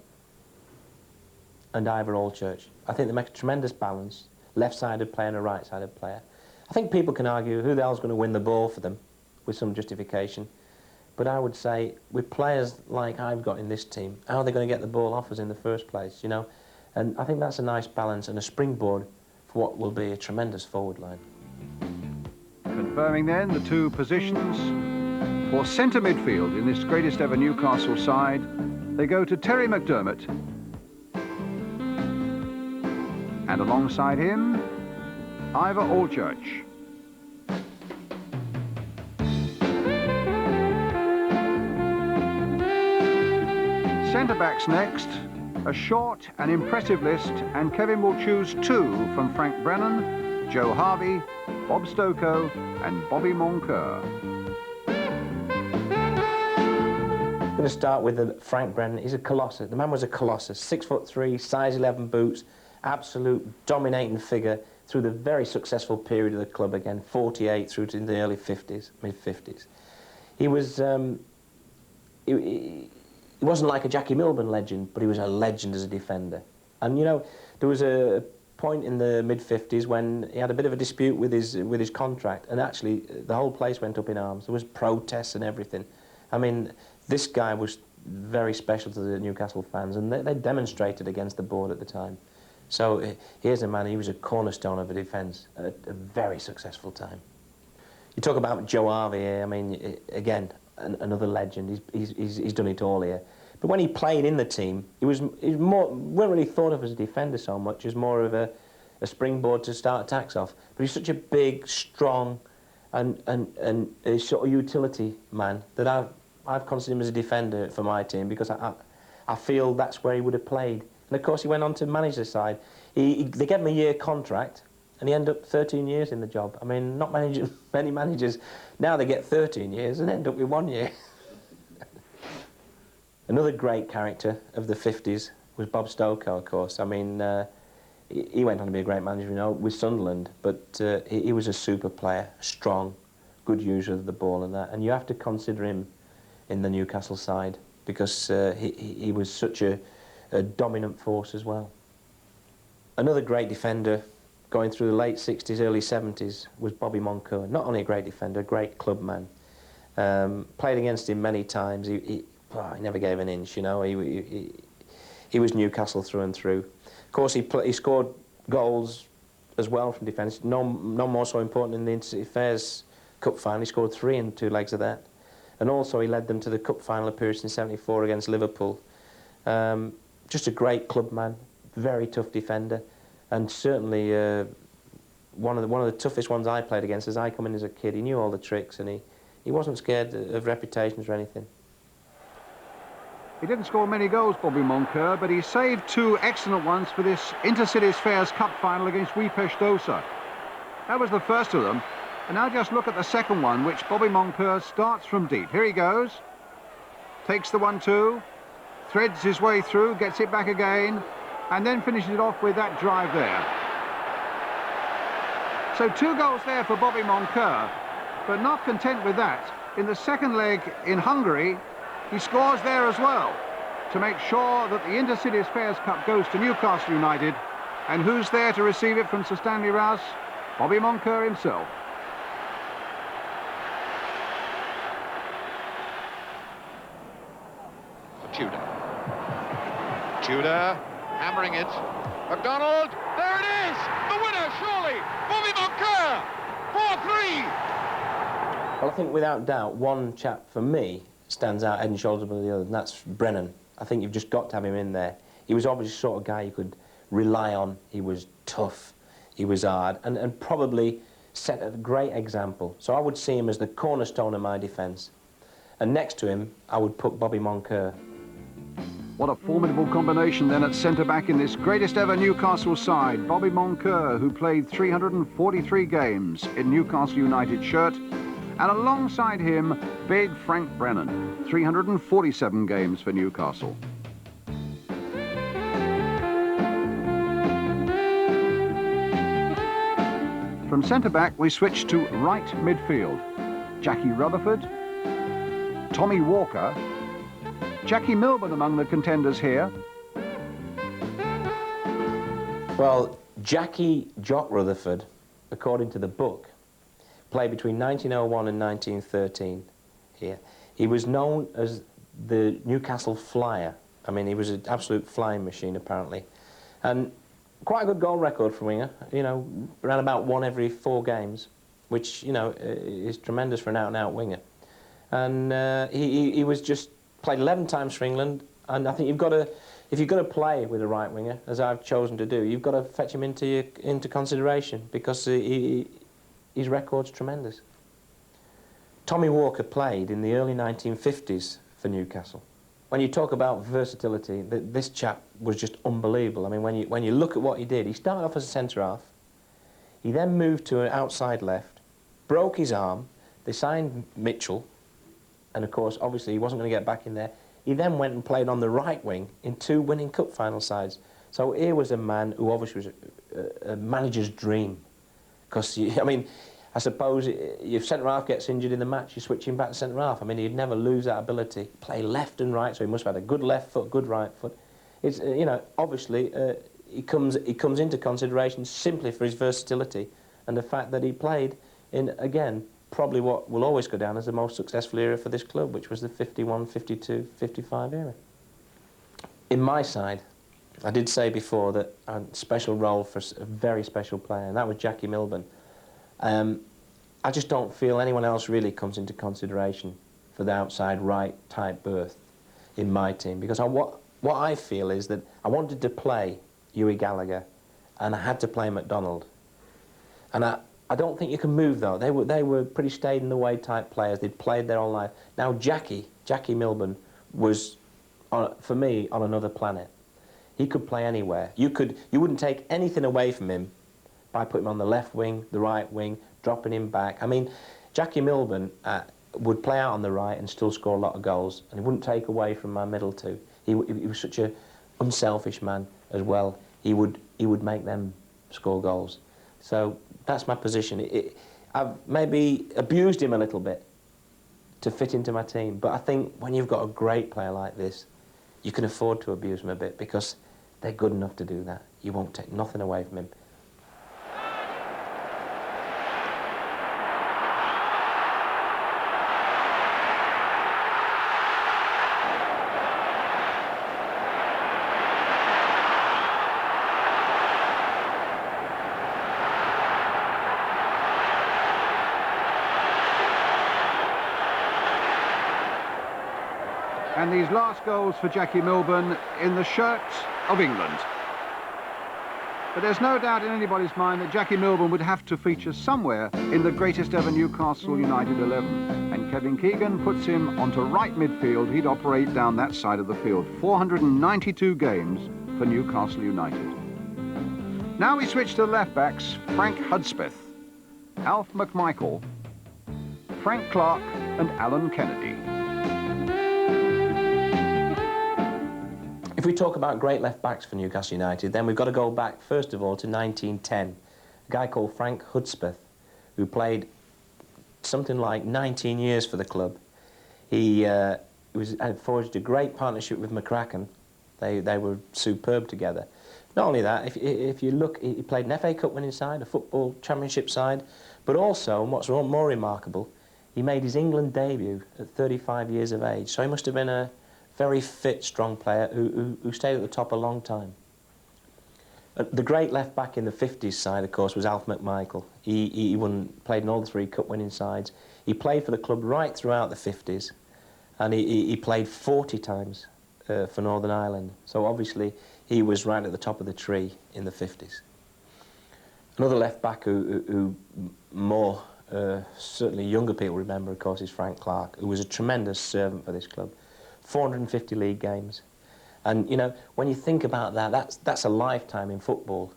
and Ivor Allchurch. I think they make a tremendous balance, left-sided player and a right-sided player. I think people can argue who the hell's going to win the ball for them with some justification, but I would say with players like I've got in this team, how are they going to get the ball off us in the first place, you know? And I think that's a nice balance and a springboard for what will be a tremendous forward line. Confirming then the two positions for centre midfield in this greatest ever Newcastle side, they go to Terry McDermott. And alongside him, Ivor Allchurch. Centre-backs next, a short and impressive list, and Kevin will choose two from Frank Brennan, Joe Harvey, Bob Stokoe and Bobby Moncur. I'm going to start with Frank Brennan. He's a colossus. The man was a colossus. 6'3", size 11 boots, absolute dominating figure through the very successful period of the club again, 48 through to the early 50s, mid-50s. He was... He wasn't like a Jackie Milburn legend, but he was a legend as a defender. And, you know, there was a point in the mid-50s when he had a bit of a dispute with his contract, and actually the whole place went up in arms. There was protests and everything. I mean, this guy was very special to the Newcastle fans, and they demonstrated against the board at the time. So here's a man, he was a cornerstone of the defence at a very successful time. You talk about Joe Harvey here, I mean, again, another legend. He's done it all here. But when he played in the team, he wasn't really thought of as a defender so much, as more of a springboard to start attacks off. But he's such a big, strong, and a sort of utility man that I've considered him as a defender for my team, because I feel that's where he would have played. And of course, he went on to manage the side. They gave him a year contract, and he ended up 13 years in the job. I mean, not many managers, now they get 13 years and end up with 1 year. Another great character of the 50s was Bob Stokoe, of course. I mean, he went on to be a great manager, you know, with Sunderland, but he was a super player, strong, good user of the ball and that. And you have to consider him in the Newcastle side, because he was such a dominant force as well. Another great defender going through the late 60s, early 70s, was Bobby Moncur. Not only a great defender, a great club man. Played against him many times. He never gave an inch, you know. He was Newcastle through and through. Of course, he scored goals as well from defence. No more so important in the Intercity Fairs Cup final. He scored 3 in 2 legs of that. And also he led them to the Cup final appearance in '74 against Liverpool. Just a great club man, very tough defender. And certainly one of the toughest ones I played against as I come in as a kid. He knew all the tricks, and he wasn't scared of reputations or anything. He didn't score many goals, Bobby Moncur, but he saved 2 excellent ones for this Intercities Fairs Cup final against Wipesh Dosa. That was the first of them. And now just look at the second one, which Bobby Moncur starts from deep. Here he goes. Takes the 1-2, threads his way through, gets it back again, and then finishes it off with that drive there. So 2 goals there for Bobby Moncur, but not content with that. In the second leg in Hungary, he scores there as well to make sure that the Intercities Fairs Cup goes to Newcastle United. And who's there to receive it from Sir Stanley Rouse? Bobby Moncur himself. Tudor, hammering it. McDonald, there it is! The winner, surely! Bobby Moncur! 4-3! Well, I think without doubt, one chap for me stands out head and shoulders above the other, and that's Brennan. I think you've just got to have him in there. He was obviously the sort of guy you could rely on. He was tough, he was hard, and probably set a great example. So I would see him as the cornerstone of my defence. And next to him, I would put Bobby Moncur. What a formidable combination then at centre-back in this greatest ever Newcastle side. Bobby Moncur, who played 343 games in Newcastle United shirt, and alongside him, big Frank Brennan, 347 games for Newcastle. From centre-back, we switch to right midfield. Jackie Rutherford, Tommy Walker, Jackie Milburn among the contenders here. Well, Jackie Jock Rutherford, according to the book, played between 1901 and 1913 here. He was known as the Newcastle Flyer. I mean, he was an absolute flying machine, apparently. And quite a good goal record for winger, you know, around about 1 every 4 games, which, you know, is tremendous for an out-and-out winger. And he was just played 11 times for England, and I think you've got to, if you're going to play with a right winger, as I've chosen to do, you've got to fetch him into consideration, because his record's tremendous. Tommy Walker played in the early 1950s for Newcastle. When you talk about versatility, this chap was just unbelievable. I mean, when you look at what he did, he started off as a centre-half. He then moved to an outside left, broke his arm. They signed Mitchell, and of course, obviously, he wasn't going to get back in there. He then went and played on the right wing in 2 winning cup final sides. So here was a man who obviously was a manager's dream. Because, I mean, I suppose if centre-half gets injured in the match, you switch him back to centre-half. I mean, he'd never lose that ability. Play left and right, so he must have had a good left foot, good right foot. It's, you know, obviously, he comes into consideration simply for his versatility and the fact that he played in, again, probably what will always go down as the most successful era for this club, which was the 51, 52, 55 era. In my side, I did say before that I had a special role for a very special player, and that was Jackie Milburn. I just don't feel anyone else really comes into consideration for the outside right type berth in my team, because what I feel is that I wanted to play Hughie Gallagher and I had to play MacDonald. And I don't think you can move, though. They were pretty stayed-in-the-way type players. They'd played their whole life. Now, Jackie Milburn was, for me, on another planet. He could play anywhere. You wouldn't take anything away from him by putting him on the left wing, the right wing, dropping him back. I mean, Jackie Milburn would play out on the right and still score a lot of goals, and he wouldn't take away from my middle two. He was such an unselfish man as well. He would make them score goals. So that's my position. I've maybe abused him a little bit to fit into my team, but I think when you've got a great player like this, you can afford to abuse him a bit, because they're good enough to do that. You won't take nothing away from him. And these last goals for Jackie Milburn in the shirt of England. But there's no doubt in anybody's mind that Jackie Milburn would have to feature somewhere in the greatest ever Newcastle United 11. And Kevin Keegan puts him onto right midfield. He'd operate down that side of the field. 492 games for Newcastle United. Now we switch to left backs. Frank Hudspeth, Alf McMichael, Frank Clark and Alan Kennedy. If we talk about great left-backs for Newcastle United, then we've got to go back, first of all, to 1910. A guy called Frank Hudspeth, who played something like 19 years for the club. He had forged a great partnership with McCracken. They were superb together. Not only that, if you look, he played an FA Cup winning side, a football championship side, but also, and what's more remarkable, he made his England debut at 35 years of age. So he must have been a very fit, strong player who stayed at the top a long time. The great left-back in the 50s side, of course, was Alf McMichael. He played in all the 3 cup-winning sides. He played for the club right throughout the 50s, and he played 40 times for Northern Ireland. So obviously, he was right at the top of the tree in the 50s. Another left-back who more, certainly younger people remember, of course, is Frank Clark, who was a tremendous servant for this club. 450 league games. And, you know, when you think about that, that's a lifetime in football.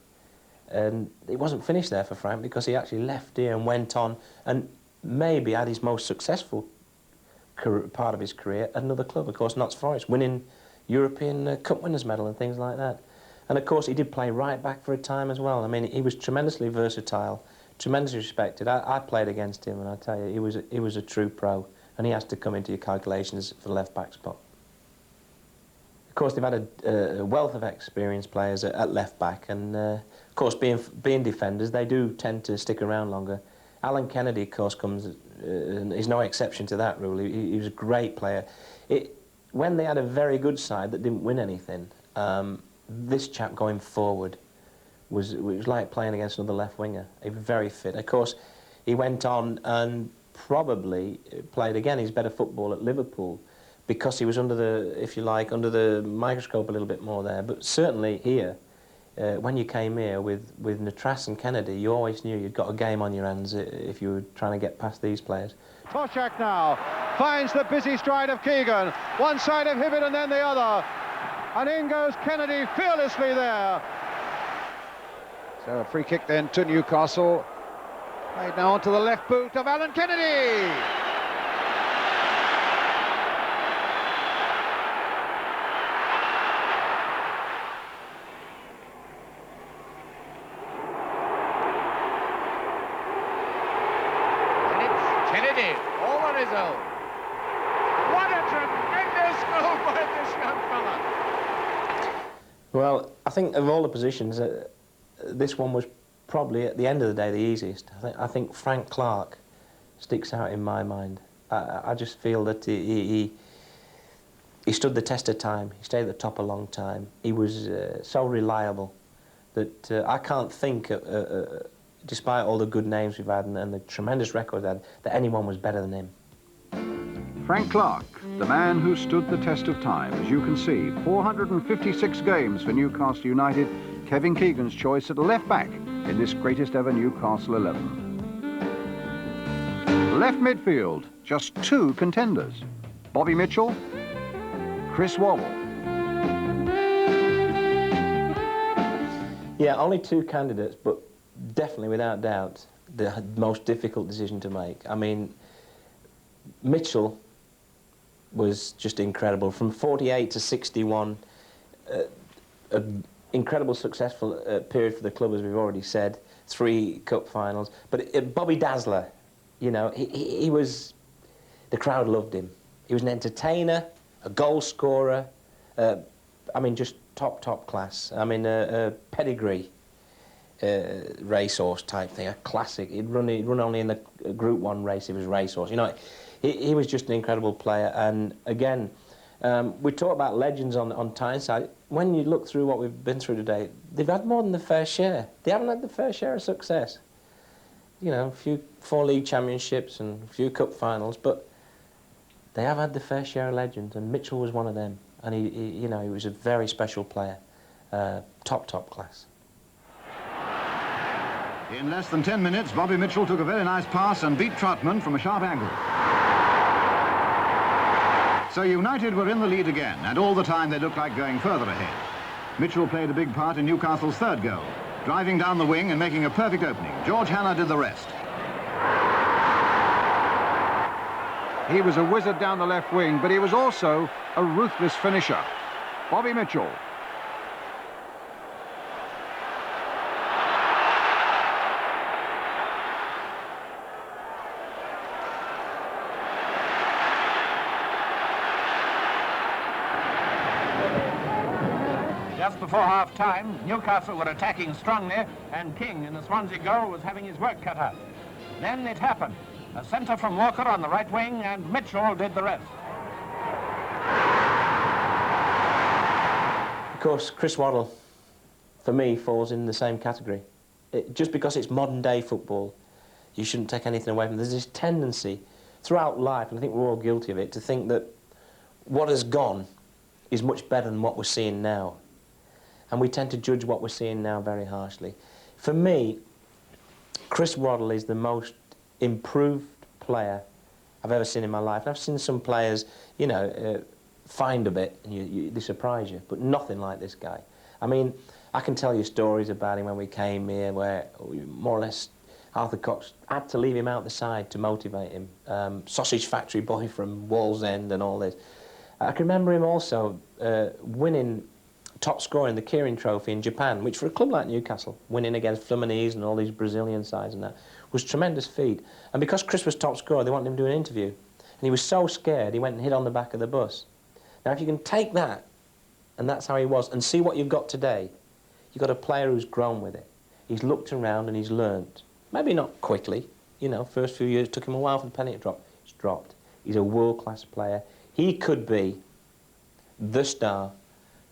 And it wasn't finished there for Frank, because he actually left here and went on and maybe had his most successful part of his career at another club, of course, Notts Forest, winning European Cup Winners' Medal and things like that. And, of course, he did play right back for a time as well. I mean, he was tremendously versatile, tremendously respected. I played against him, and I tell you, he was a true pro. And he has to come into your calculations for the left-back spot. Of course, they've had a wealth of experienced players at left-back, and of course, being defenders, they do tend to stick around longer. Alan Kennedy, of course, is no exception to that rule. He was a great player. When they had a very good side that didn't win anything, this chap going forward was like playing against another left winger. He was very fit. Of course, he went on and probably played again his better football at Liverpool because he was under the, if you like, under the microscope a little bit more there. But certainly here, when you came here with Natras and Kennedy, you always knew you'd got a game on your hands if you were trying to get past these players. Toshak now finds the busy stride of Keegan. One side of Hibbett and then the other. And in goes Kennedy fearlessly there. So a free kick then to Newcastle. Played now onto the left boot of Alan Kennedy. Kennedy, all on his own. What a tremendous goal by this young fella. Well, I think of all the positions, this one was probably, at the end of the day, the easiest. I think Frank Clark sticks out in my mind. I just feel that he stood the test of time. He stayed at the top a long time. He was so reliable that I can't think, despite all the good names we've had and the tremendous record had, that anyone was better than him. Frank Clark, the man who stood the test of time. As you can see, 456 games for Newcastle United. Kevin Keegan's choice at left back in this greatest ever Newcastle 11. Left midfield, just two contenders. Bobby Mitchell, Chris Waddle. Yeah, only two candidates, but definitely, without doubt, the most difficult decision to make. I mean, Mitchell was just incredible. From 48 to 61, an incredible successful period for the club, as we've already said. 3 cup finals. But Bobby Dazzler, you know, he was... The crowd loved him. He was an entertainer, a goal scorer. I mean, just top class. I mean, a pedigree. Racehorse type thing, a classic. He'd run only in the Group 1 race. He was racehorse. You know, he was just an incredible player. And again, we talk about legends on Tyneside. When you look through what we've been through today, they've had more than the fair share. They haven't had the fair share of success. You know, 4 league championships and a few cup finals, but they have had the fair share of legends, and Mitchell was one of them. And he you know, he was a very special player, top class. In less than 10 minutes, Bobby Mitchell took a very nice pass and beat Trotman from a sharp angle. So United were in the lead again, and all the time they looked like going further ahead. Mitchell played a big part in Newcastle's 3rd goal, driving down the wing and making a perfect opening. George Hanna did the rest. He was a wizard down the left wing, but he was also a ruthless finisher. Bobby Mitchell. Just before half-time, Newcastle were attacking strongly, and King in the Swansea goal was having his work cut out. Then it happened. A centre from Walker on the right wing, and Mitchell did the rest. Of course, Chris Waddle, for me, falls in the same category. Just because it's modern-day football, you shouldn't take anything away from it. There's this tendency throughout life, and I think we're all guilty of it, to think that what has gone is much better than what we're seeing now. And we tend to judge what we're seeing now very harshly. For me, Chris Waddle is the most improved player I've ever seen in my life. And I've seen some players, you know, find a bit and they surprise you, but nothing like this guy. I mean, I can tell you stories about him when we came here where more or less Arthur Cox had to leave him out the side to motivate him. Sausage factory boy from Wallsend and all this. I can remember him also winning top scorer in the Kirin Trophy in Japan, which for a club like Newcastle, winning against Fluminense and all these Brazilian sides and that, was a tremendous feat. And because Chris was top scorer, they wanted him to do an interview. And he was so scared, he went and hid on the back of the bus. Now, if you can take that, and that's how he was, and see what you've got today, you've got a player who's grown with it. He's looked around and he's learned. Maybe not quickly. you know, first few years, it took him a while for the penny to drop. It's dropped. He's a world-class player. He could be the star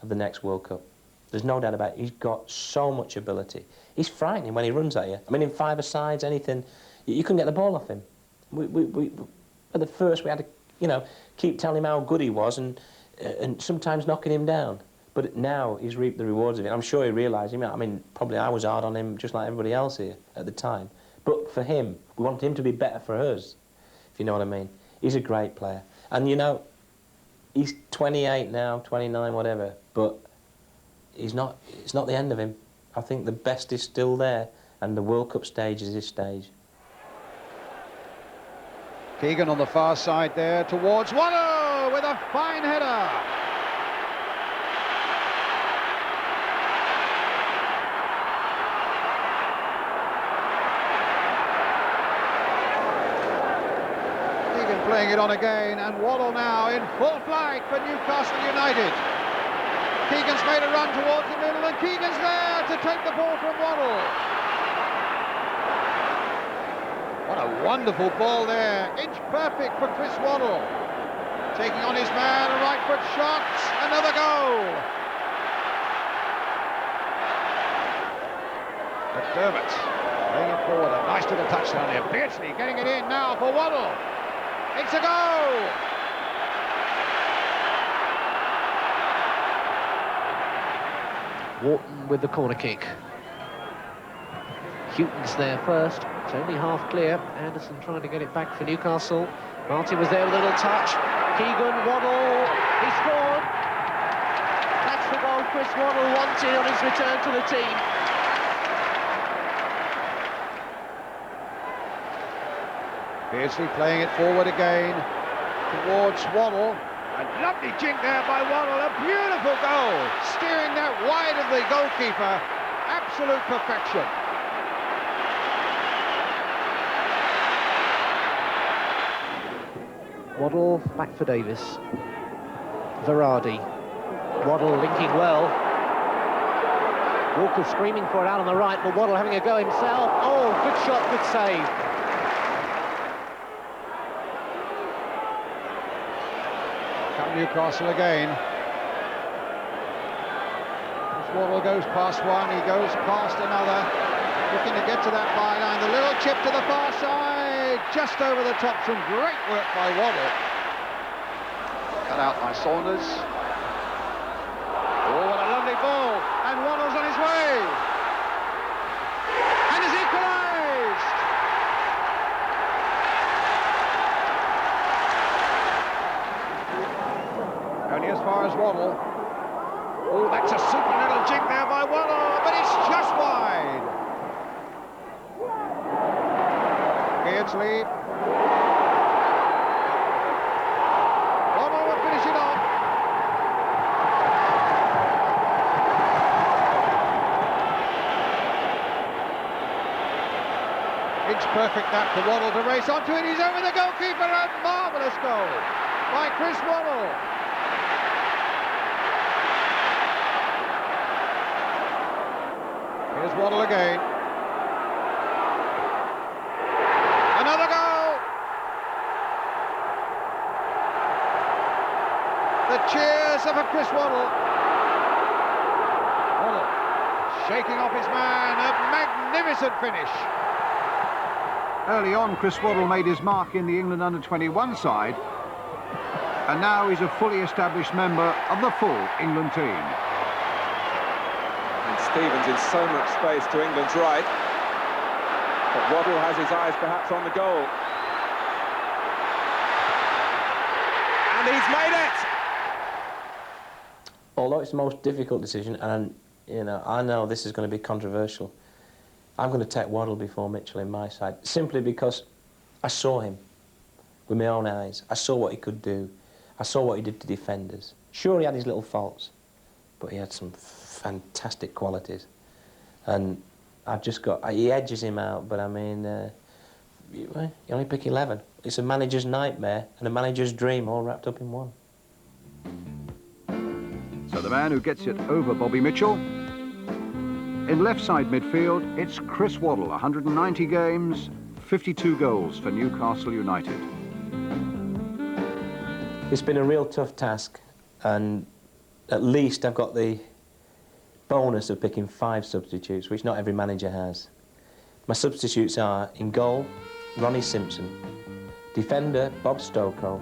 of the next World Cup. There's no doubt about it. He's got so much ability. He's frightening when he runs at you. I mean, in five-a-sides, anything, you couldn't get the ball off him. At the first, we had to, you know, keep telling him how good he was and sometimes knocking him down. But now he's reaped the rewards of it. I'm sure he realised, I mean, probably I was hard on him just like everybody else here at the time. But for him, we wanted him to be better for us, if you know what I mean. He's a great player. And, you know, he's 28 now, 29, whatever, but it's not the end of him. I think the best is still there, and the World Cup stage is his stage. Keegan on the far side there towards Waddle with a fine header. Keegan playing it on again, and Waddle now in full flight for Newcastle United. Keegan's made a run towards the middle, and Keegan's there to take the ball from Waddle. What a wonderful ball there, inch perfect for Chris Waddle. Taking on his man, a right foot shot, another goal. McDermott laying it forward, a nice little touchdown there. Beardsley getting it in now for Waddle. It's a goal. Wharton with the corner kick. Houghton's there first. It's only half clear. Anderson trying to get it back for Newcastle. Martin was there with a little touch. Keegan, Waddle, he scored. That's the goal Chris Waddle wanted on his return to the team. Beardsley playing it forward again towards Waddle. A lovely jink there by Waddle, a beautiful goal. Steering that wide of the goalkeeper. Absolute perfection. Waddle back for Davis. Verardi. Waddle linking well. Walker screaming for it out on the right, but Waddle having a go himself. Oh, good shot, good save. Come Newcastle again. As Waddle goes past one, he goes past another. Looking to get to that byline. The little chip to the far side, just over the top. Some great work by Waddle. Cut out by Saunders. Oh, what a lovely ball. And Waddle's on his way. And is equalised. Only as far as Waddle. Oh, that's a super little jig there by Waddle, but it's just wide. Beardsley. Waddle will finish it off. It's perfect that for Waddle to race onto it. He's over the goalkeeper. A marvellous goal by Chris Waddle. Here's Waddle again. Another goal. The cheers of a Chris Waddle. Waddle shaking off his man. A magnificent finish. Early on, Chris Waddle made his mark in the England under-21 side, and now he's a fully established member of the full England team. And Stevens in so much space to England's right, but Waddle has his eyes perhaps on the goal. And he's made it! Although it's the most difficult decision, and you know, I know this is going to be controversial, I'm going to take Waddle before Mitchell in my side, simply because I saw him with my own eyes. I saw what he could do. I saw what he did to defenders. Sure, he had his little faults, but he had some fantastic qualities. And I've just got... He edges him out, but I mean, you only pick 11. It's a manager's nightmare and a manager's dream all wrapped up in one. So the man who gets it over Bobby Mitchell. In left side midfield, it's Chris Waddle, 190 games, 52 goals for Newcastle United. It's been a real tough task, and at least I've got the bonus of picking 5 substitutes, which not every manager has. My substitutes are, in goal, Ronnie Simpson, defender, Bob Stokoe,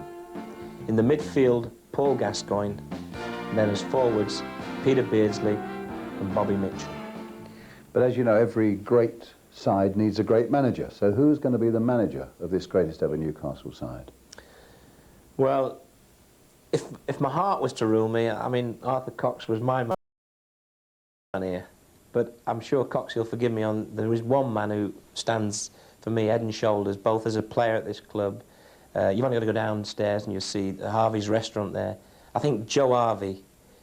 in the midfield, Paul Gascoigne, and then as forwards, Peter Beardsley and Bobby Mitchell. But as you know, every great side needs a great manager. So who's going to be the manager of this greatest ever Newcastle side? Well, if my heart was to rule me, I mean, Arthur Cox was my man here. But I'm sure Cox will forgive me on, there is one man who stands for me head and shoulders, both as a player at this club. You've only got to go downstairs and you'll see Harvey's restaurant there. I think Joe Harvey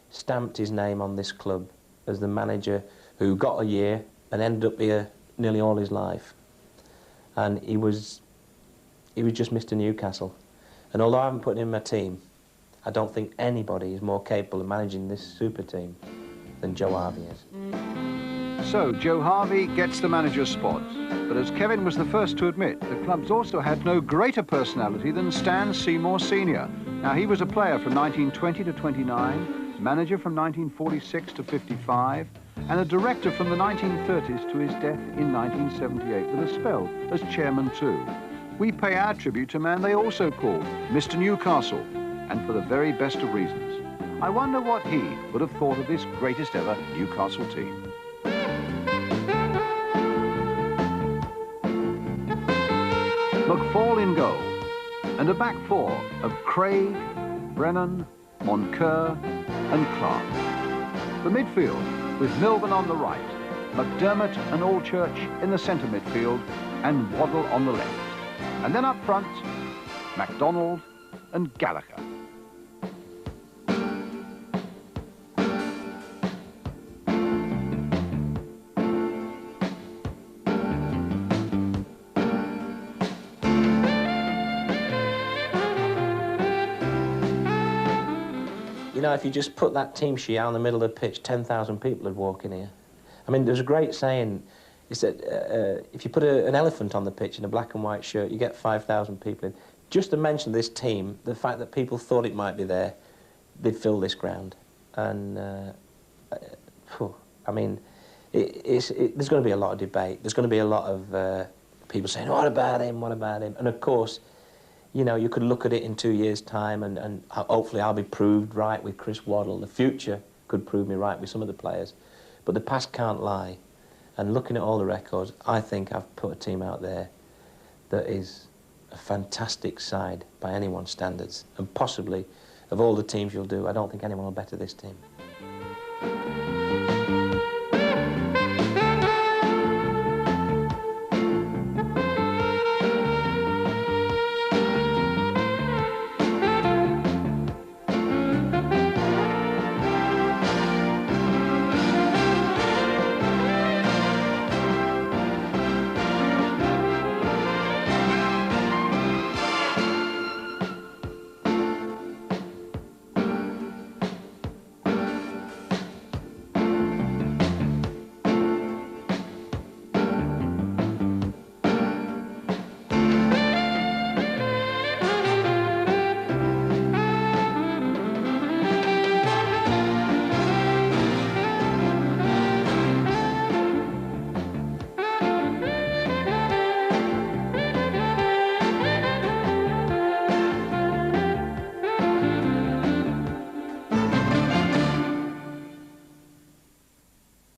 stamped his name on this club as the manager who got a year and ended up here nearly all his life. And he was just Mr. Newcastle. And although I haven't put him in my team, I don't think anybody is more capable of managing this super team than Joe Harvey is. So Joe Harvey gets the manager's spot. But as Kevin was the first to admit, the club's also had no greater personality than Stan Seymour Sr. Now, he was a player from 1920 to 29, manager from 1946 to 55, and a director from the 1930s to his death in 1978, with a spell as chairman too. We pay our tribute to a man they also called Mr. Newcastle, and for the very best of reasons. I wonder what he would have thought of this greatest ever Newcastle team. McFall in goal, and a back four of Craig, Brennan, Moncur and Clark. The midfield with Milburn on the right, McDermott and Allchurch in the centre midfield, and Waddle on the left. And then up front, MacDonald and Gallagher. You know, if you just put that team sheet out in the middle of the pitch, 10,000 people would walk in here. I mean, there's a great saying, is that if you put an elephant on the pitch in a black and white shirt, you get 5,000 people in. Just to mention this team, the fact that people thought it might be there, they'd fill this ground. And, I mean, there's going to be a lot of debate. There's going to be a lot of people saying, what about him, what about him? And, of course, you know, you could look at it in 2 years' time and hopefully I'll be proved right with Chris Waddle. The future could prove me right with some of the players. But the past can't lie. And looking at all the records, I think I've put a team out there that is a fantastic side by anyone's standards. And possibly, of all the teams you'll do, I don't think anyone will better this team.